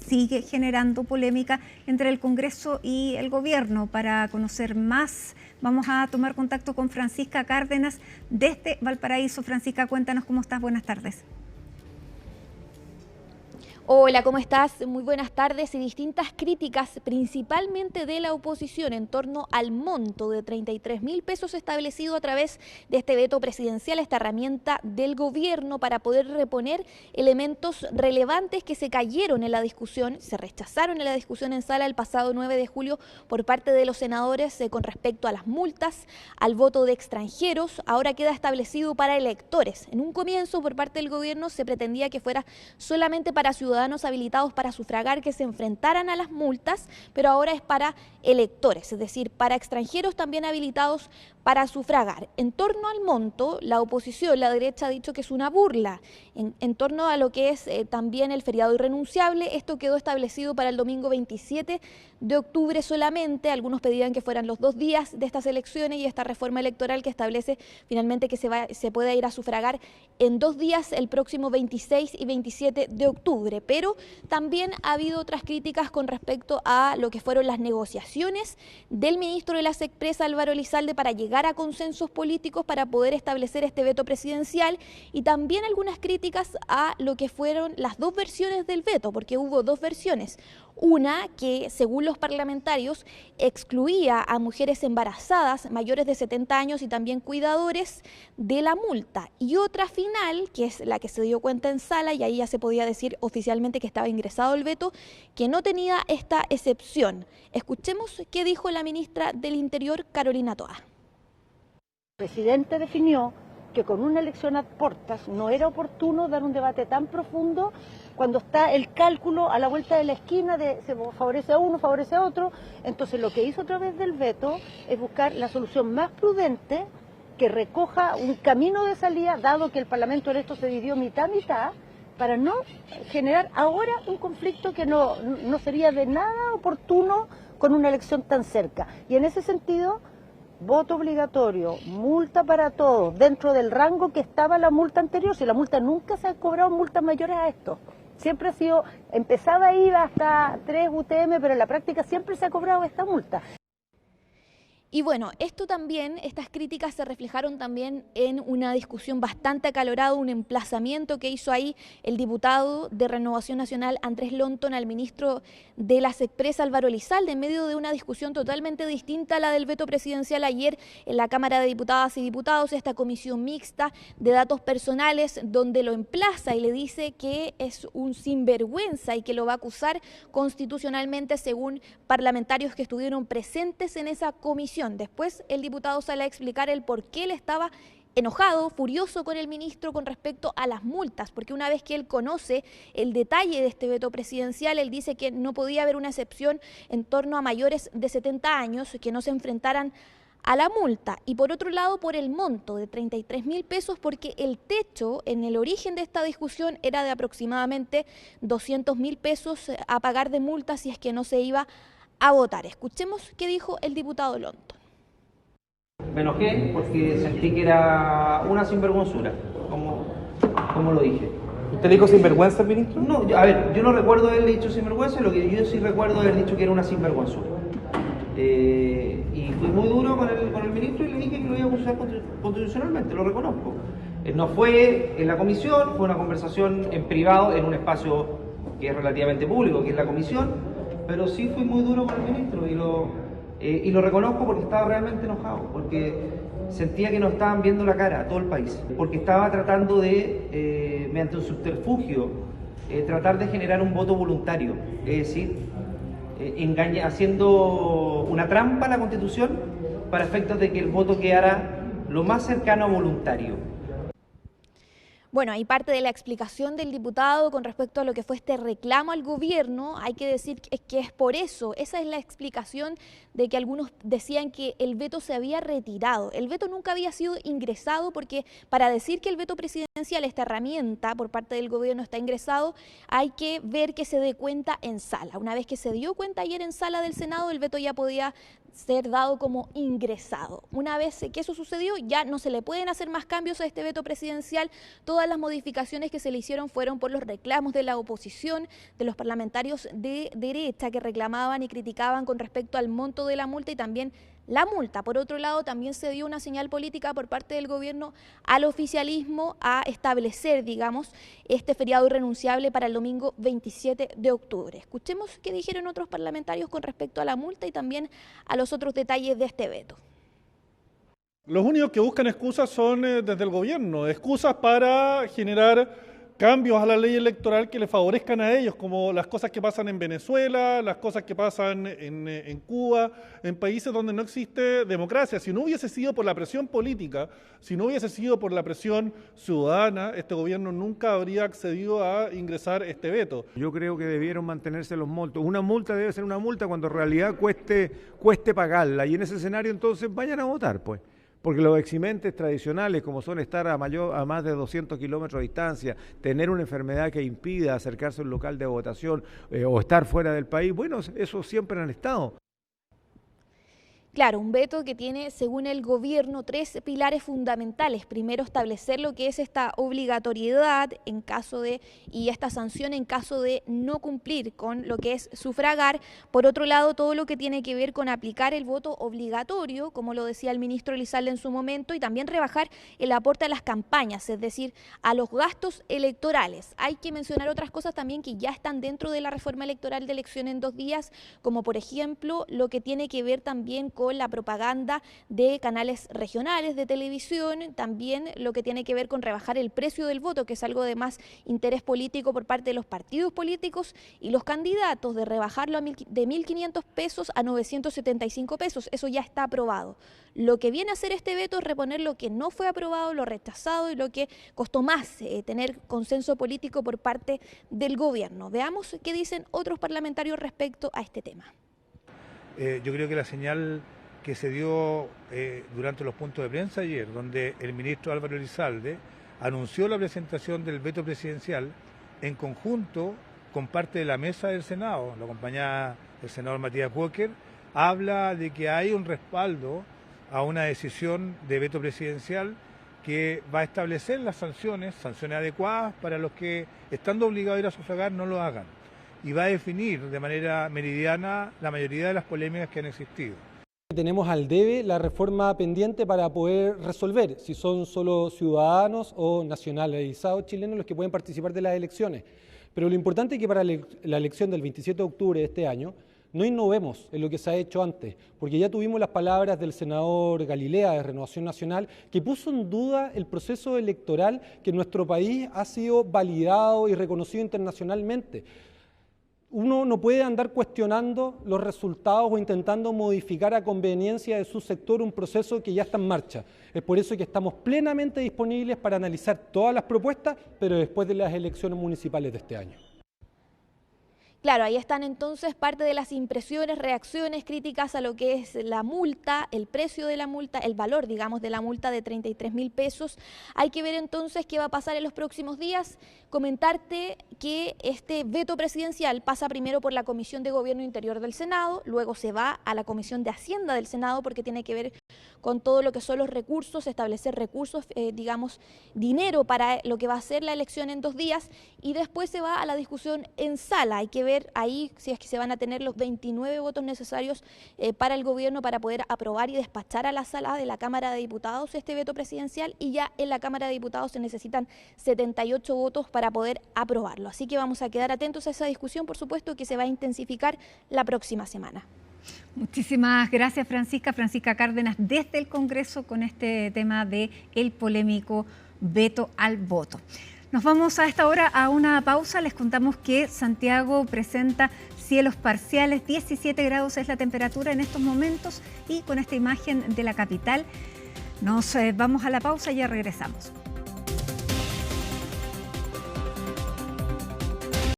sigue generando polémica entre el Congreso y el Gobierno. Para conocer más, vamos a tomar contacto con Francisca Cárdenas desde Valparaíso. Francisca, cuéntanos cómo estás. Buenas tardes. Hola, ¿cómo estás? Muy buenas tardes. Y distintas críticas, principalmente de la oposición, en torno al monto de 33.000 pesos establecido a través de este veto presidencial, esta herramienta del gobierno para poder reponer elementos relevantes que se cayeron en la discusión, se rechazaron en la discusión en sala el pasado 9 de julio por parte de los senadores con respecto a las multas, al voto de extranjeros. Ahora queda establecido para electores. En un comienzo, por parte del gobierno, se pretendía que fuera solamente para ciudadanos habilitados para sufragar que se enfrentaran a las multas, pero ahora es para electores, es decir, para extranjeros también habilitados para sufragar. En torno al monto, la oposición, la derecha ha dicho que es una burla. En torno a lo que es también el feriado irrenunciable, esto quedó establecido para el domingo 27 de octubre solamente. Algunos pedían que fueran los 2 días de estas elecciones y esta reforma electoral que establece finalmente que se pueda ir a sufragar en 2 días, el próximo 26 y 27 de octubre. Pero también ha habido otras críticas con respecto a lo que fueron las negociaciones del ministro de la SECPRES, Álvaro Elizalde, para llegar a consensos políticos para poder establecer este veto presidencial, y también algunas críticas a lo que fueron las 2 versiones del veto, porque hubo 2 versiones. Una que, según los parlamentarios, excluía a mujeres embarazadas mayores de 70 años y también cuidadores de la multa, y otra final, que es la que se dio cuenta en sala, y ahí ya se podía decir oficialmente que estaba ingresado el veto, que no tenía esta excepción. Escuchemos qué dijo la ministra del Interior, Carolina Toa. El presidente definió que con una elección ad portas no era oportuno dar un debate tan profundo cuando está el cálculo a la vuelta de la esquina de se favorece a uno, favorece a otro. Entonces lo que hizo a través del veto es buscar la solución más prudente que recoja un camino de salida, dado que el Parlamento en esto se dividió mitad a mitad, para no generar ahora un conflicto que no sería de nada oportuno con una elección tan cerca. Y en ese sentido, voto obligatorio, multa para todos, dentro del rango que estaba la multa anterior. Si la multa nunca se ha cobrado multas mayores a esto. Siempre ha sido, empezaba a ir hasta 3 UTM, pero en la práctica siempre se ha cobrado esta multa. Y bueno, estas críticas se reflejaron también en una discusión bastante acalorada, un emplazamiento que hizo ahí el diputado de Renovación Nacional, Andrés Lonton, al ministro de la SECPRES, Álvaro Elizalde, en medio de una discusión totalmente distinta a la del veto presidencial ayer en la Cámara de Diputadas y Diputados, esta comisión mixta de datos personales, donde lo emplaza y le dice que es un sinvergüenza y que lo va a acusar constitucionalmente, según parlamentarios que estuvieron presentes en esa comisión. Después el diputado sale a explicar el por qué él estaba enojado, furioso con el ministro con respecto a las multas, porque una vez que él conoce el detalle de este veto presidencial, él dice que no podía haber una excepción en torno a mayores de 70 años que no se enfrentaran a la multa. Y por otro lado, por el monto de 33.000 pesos, porque el techo en el origen de esta discusión era de aproximadamente 200.000 pesos a pagar de multa si es que no se iba a votar. Escuchemos qué dijo el diputado Lonton. Me enojé porque sentí que era una sinvergüenzura, como lo dije. ¿Usted dijo sinvergüenza al ministro? No, a ver, yo no recuerdo haberle dicho sinvergüenza, lo que yo sí recuerdo haber dicho que era una sinvergüenzura. Y fui muy duro con el ministro y le dije que lo iba a acusar constitucionalmente, lo reconozco. No fue en la comisión, fue una conversación en privado en un espacio que es relativamente público, que es la comisión, pero sí fui muy duro con el ministro y lo reconozco porque estaba realmente enojado, porque sentía que nos estaban viendo la cara a todo el país, porque estaba tratando de, mediante un subterfugio, tratar de generar un voto voluntario, es decir, haciendo una trampa a la Constitución para efectos de que el voto quedara lo más cercano a voluntario. Bueno, hay parte de la explicación del diputado con respecto a lo que fue este reclamo al gobierno. Hay que decir que es por eso, esa es la explicación de que algunos decían que el veto se había retirado. El veto nunca había sido ingresado porque para decir que el veto presidencial, esta herramienta por parte del gobierno está ingresado, hay que ver que se dé cuenta en sala. Una vez que se dio cuenta ayer en sala del Senado, el veto ya podía ser dado como ingresado. Una vez que eso sucedió, ya no se le pueden hacer más cambios a este veto presidencial, toda todas las modificaciones que se le hicieron fueron por los reclamos de la oposición, de los parlamentarios de derecha que reclamaban y criticaban con respecto al monto de la multa y también la multa. Por otro lado, también se dio una señal política por parte del gobierno al oficialismo a establecer, digamos, este feriado irrenunciable para el domingo 27 de octubre. Escuchemos qué dijeron otros parlamentarios con respecto a la multa y también a los otros detalles de este veto. Los únicos que buscan excusas son desde el gobierno, excusas para generar cambios a la ley electoral que les favorezcan a ellos, como las cosas que pasan en Venezuela, las cosas que pasan en Cuba, en países donde no existe democracia. Si no hubiese sido por la presión política, si no hubiese sido por la presión ciudadana, este gobierno nunca habría accedido a ingresar este veto. Yo creo que debieron mantenerse los montos. Una multa debe ser una multa cuando en realidad cueste pagarla, y en ese escenario entonces vayan a votar, pues. Porque los eximentes tradicionales, como son estar a más de 200 kilómetros de distancia, tener una enfermedad que impida acercarse a un local de votación o estar fuera del país, bueno, eso siempre han estado. Claro, un veto que tiene, según el gobierno, 3 pilares fundamentales. Primero, establecer lo que es esta obligatoriedad en caso de, y esta sanción en caso de no cumplir con lo que es sufragar. Por otro lado, todo lo que tiene que ver con aplicar el voto obligatorio, como lo decía el ministro Elizalde en su momento, y también rebajar el aporte a las campañas, es decir, a los gastos electorales. Hay que mencionar otras cosas también que ya están dentro de la reforma electoral de elección en 2 días, como por ejemplo lo que tiene que ver también con la propaganda de canales regionales de televisión, también lo que tiene que ver con rebajar el precio del voto, que es algo de más interés político por parte de los partidos políticos y los candidatos, de rebajarlo de 1.500 pesos a 975 pesos. Eso ya está aprobado. Lo que viene a hacer este veto es reponer lo que no fue aprobado, lo rechazado y lo que costó más tener consenso político por parte del gobierno. Veamos qué dicen otros parlamentarios respecto a este tema. Yo creo que la señal que se dio durante los puntos de prensa ayer, donde el ministro Álvaro Elizalde anunció la presentación del veto presidencial en conjunto con parte de la mesa del Senado, lo acompañaba el senador Matías Walker, habla de que hay un respaldo a una decisión de veto presidencial que va a establecer las sanciones adecuadas para los que, estando obligados a ir a sufragar, no lo hagan, y va a definir de manera meridiana la mayoría de las polémicas que han existido. Tenemos al debe la reforma pendiente para poder resolver si son solo ciudadanos o nacionalizados chilenos los que pueden participar de las elecciones. Pero lo importante es que para la elección del 27 de octubre de este año no innovemos en lo que se ha hecho antes, porque ya tuvimos las palabras del senador Galilea de Renovación Nacional, que puso en duda el proceso electoral que en nuestro país ha sido validado y reconocido internacionalmente. Uno no puede andar cuestionando los resultados o intentando modificar a conveniencia de su sector un proceso que ya está en marcha. Es por eso que estamos plenamente disponibles para analizar todas las propuestas, pero después de las elecciones municipales de este año. Claro, ahí están entonces parte de las impresiones, reacciones, críticas a lo que es la multa, el precio de la multa, el valor, digamos, de la multa de 33.000 pesos. Hay que ver entonces qué va a pasar en los próximos días. Comentarte que este veto presidencial pasa primero por la Comisión de Gobierno Interior del Senado, luego se va a la Comisión de Hacienda del Senado porque tiene que ver con todo lo que son los recursos, establecer recursos, digamos, dinero para lo que va a ser la elección en 2 días, y después se va a la discusión en sala. Hay que ver ahí si es que se van a tener los 29 votos necesarios para el gobierno para poder aprobar y despachar a la sala de la Cámara de Diputados este veto presidencial, y ya en la Cámara de Diputados se necesitan 78 votos para poder aprobarlo. Así que vamos a quedar atentos a esa discusión, por supuesto, que se va a intensificar la próxima semana. Muchísimas gracias, Francisca. Francisca Cárdenas desde el Congreso con este tema de el polémico veto al voto. Nos vamos a esta hora a una pausa. Les contamos que Santiago presenta cielos parciales, 17 grados es la temperatura en estos momentos, y con esta imagen de la capital nos vamos a la pausa y ya regresamos.